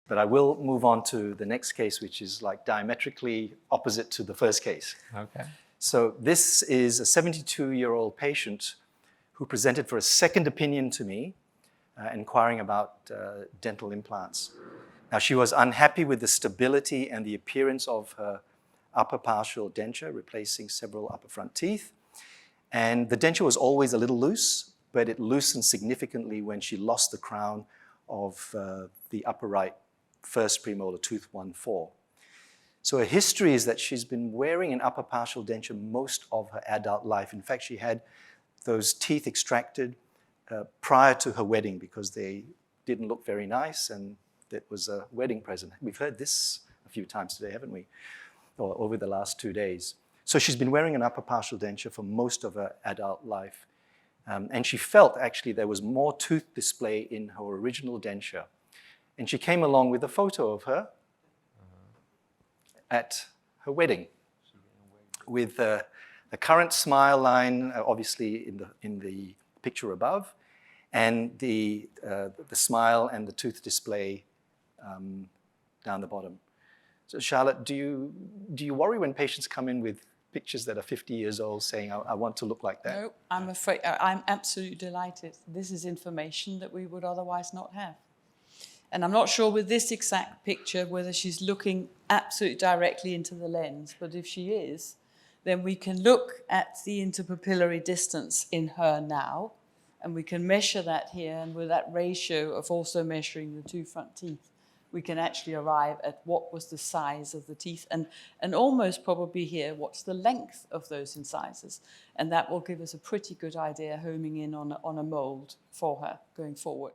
But I will move on to the next case, which is like diametrically opposite to the first case. Okay. So this is a 72-year-old patient who presented for a second opinion to me, inquiring about dental implants. Now, she was unhappy with the stability and the appearance of her upper partial denture, replacing several upper front teeth. And the denture was always a little loose, but it loosened significantly when she lost the crown of the upper right first premolar tooth 1-4. So her history is that she's been wearing an upper partial denture most of her adult life. In fact, she had those teeth extracted prior to her wedding because they didn't look very nice, and that was a wedding present. We've heard this a few times today, haven't we? Or over the last 2 days. So she's been wearing an upper partial denture for most of her adult life. And she felt actually there was more tooth display in her original denture. And she came along with a photo of her at her wedding with the current smile line, obviously in the picture above, and the smile and the tooth display down the bottom. So Charlotte, do you worry when patients come in with pictures that are 50 years old saying, I want to look like that? No, I'm afraid, I'm absolutely delighted. This is information that we would otherwise not have. And I'm not sure with this exact picture whether she's looking absolutely directly into the lens, but if she is, then we can look at the interpupillary distance in her now, and we can measure that here, and with that ratio of also measuring the two front teeth, we can actually arrive at what was the size of the teeth, and almost probably here, what's the length of those incisors. And that will give us a pretty good idea homing in on a mold for her going forward.